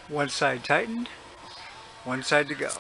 One side tightened, one side to go.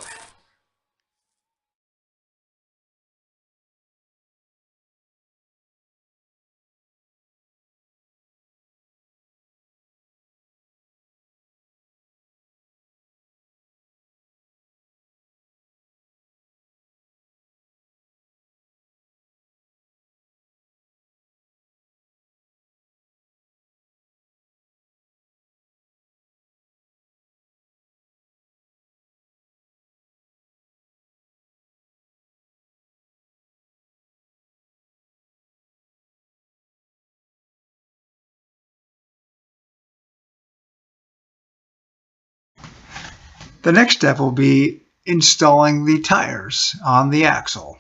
The next step will be installing the tires on the axle.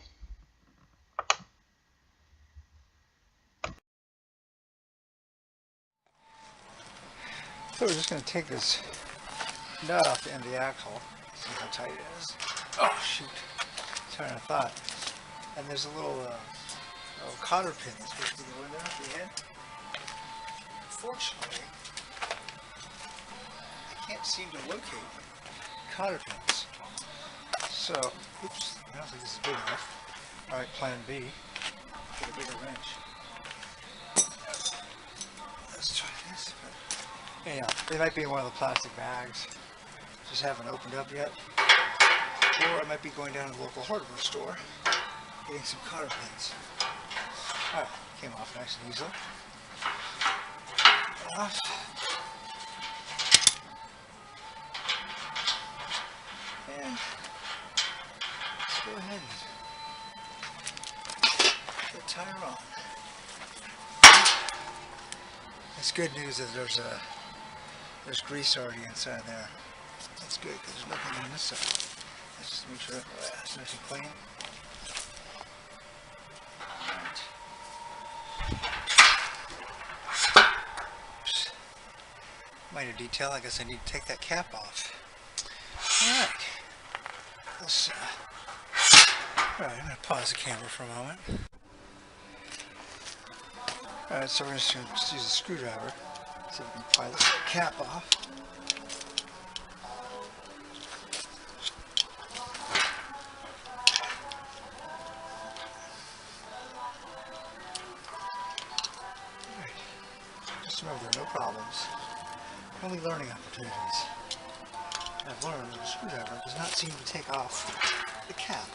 So we're just going to take this nut off the end of the axle, see how tight it is. Oh shoot, tighter than I thought. And there's a little cotter pin that's supposed to go in there at the end. Unfortunately, I can't seem to locate cotter pins. So, oops, I don't think this is big enough. Alright, plan B. Get a bigger wrench. Let's try this. Yeah, they might be in one of the plastic bags. Just haven't opened up yet. Or I might be going down to the local hardware store, getting some cotter pins. Alright, came off nice and easily. Off. And let's go ahead and put the tire on. It's good news that there's grease already inside there. That's good because there's nothing on this side. Let's just make sure that's nice and clean. Right. Minor detail, I guess I need to take that cap off. Alright. Let's alright, I'm going to pause the camera for a moment. Alright, so we're just going to use a screwdriver. See if we can pry this cap off. Alright. Just remember there are no problems. Only learning opportunities. I've learned that a screwdriver does not seem to take off the cap.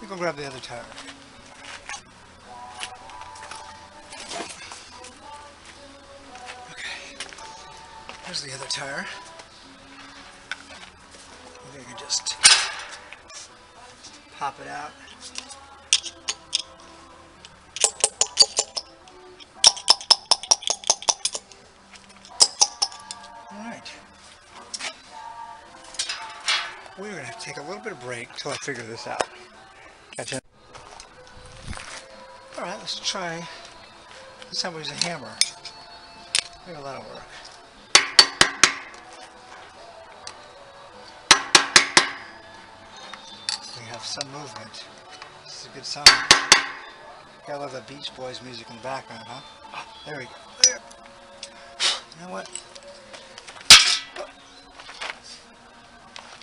We go grab the other tire. Here's the other tire. Maybe I can just pop it out. Alright. We're going to have to take a little bit of break until I figure this out. Catch it. Alright, let's try. This time we use a hammer. Maybe that'll work. We have some movement. This is a good sign. Gotta love that Beach Boys music in the background, huh? Oh, there we go. There. You know what?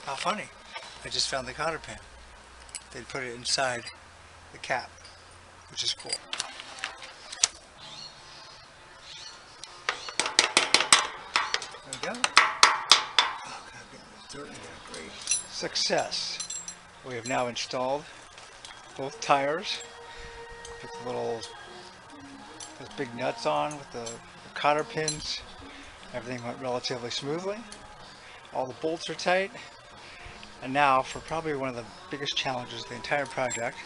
How funny. I just found the cotter pin. They put it inside the cap, which is cool. There we go. Oh, God, I'm getting this dirt in there. Great. Success. We have now installed both tires. Put the those big nuts on with the cotter pins. Everything went relatively smoothly. All the bolts are tight. And now for probably one of the biggest challenges of the entire project.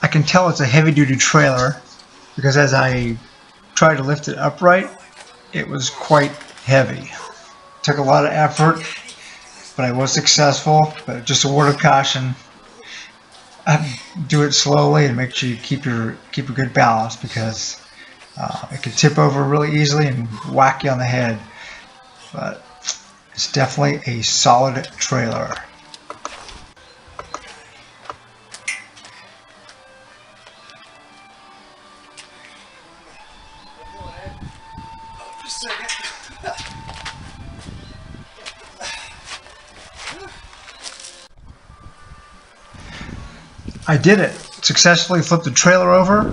I can tell it's a heavy-duty trailer because as I tried to lift it upright, it was quite heavy. It took a lot of effort, but I was successful. But just a word of caution: do it slowly and make sure you keep a good balance because it can tip over really easily and whack you on the head. But it's definitely a solid trailer. Just a second. I did it. Successfully flipped the trailer over,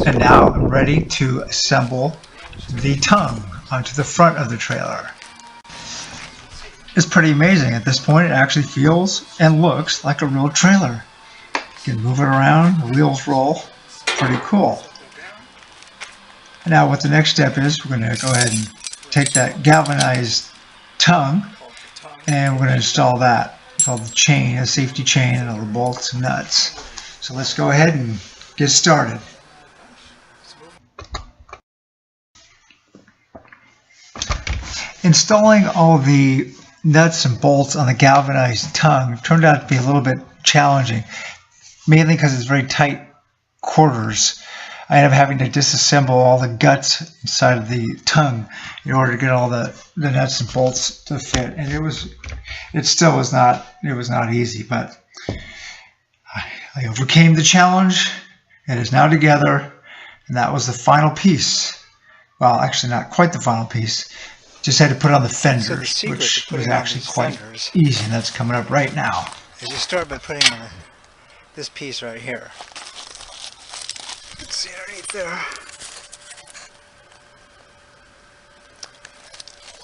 and now I'm ready to assemble the tongue onto the front of the trailer. It's pretty amazing. At this point, it actually feels and looks like a real trailer. You can move it around, the wheels roll. Pretty cool. Now what the next step is, we're going to go ahead and take that galvanized tongue and we're going to install that. It's all the chain, a safety chain, and all the bolts and nuts. So let's go ahead and get started. Installing all the nuts and bolts on the galvanized tongue turned out to be a little bit challenging, mainly because it's very tight quarters. I ended up having to disassemble all the guts inside of the tongue in order to get all the nuts and bolts to fit, and it was not easy, but I overcame the challenge. It is now together, and that was the final piece. Well, actually not quite the final piece. Just had to put on the fenders, which was actually quite easy, and that's coming up right now. As you start by putting on this piece right here. You can see underneath there.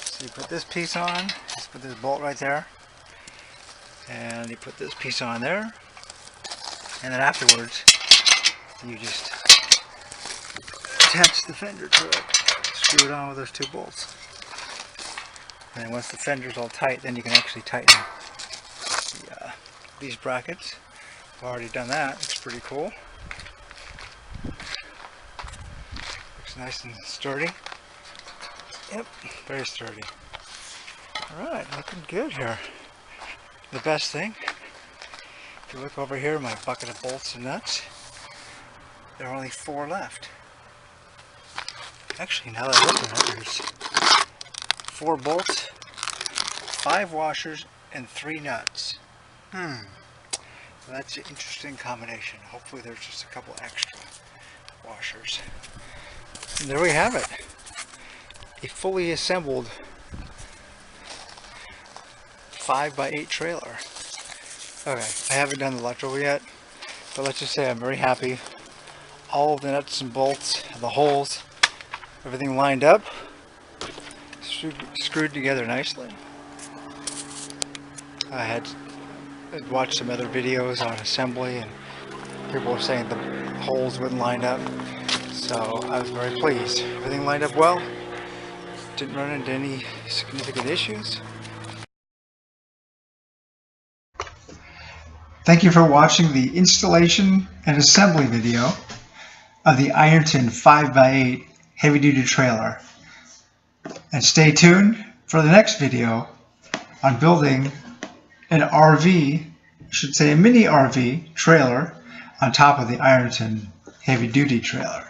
So you put this piece on, just put this bolt right there, and you put this piece on there, and then afterwards you just attach the fender to it, screw it on with those two bolts. And then once the fender's all tight, then you can actually tighten these brackets. I've already done that. It's pretty cool. Looks nice and sturdy. Yep, very sturdy. Alright, looking good here. The best thing, if you look over here, my bucket of bolts and nuts, there are only 4 left. Actually, now that I look at it, there's 4 bolts, 5 washers, and 3 nuts. Well, that's an interesting combination. Hopefully there's just a couple extra washers. And there we have it. A fully assembled 5x8 trailer. Okay, I haven't done the electrical yet, but let's just say I'm very happy. All of the nuts and bolts, the holes, everything lined up, screwed together nicely. I'd watched some other videos on assembly and people were saying the holes wouldn't line up, so I was very pleased. Everything lined up well, didn't run into any significant issues. Thank you for watching the installation and assembly video of the Ironton 5x8 heavy-duty trailer. And stay tuned for the next video on building an RV, I should say a mini RV trailer on top of the Ironton heavy-duty trailer.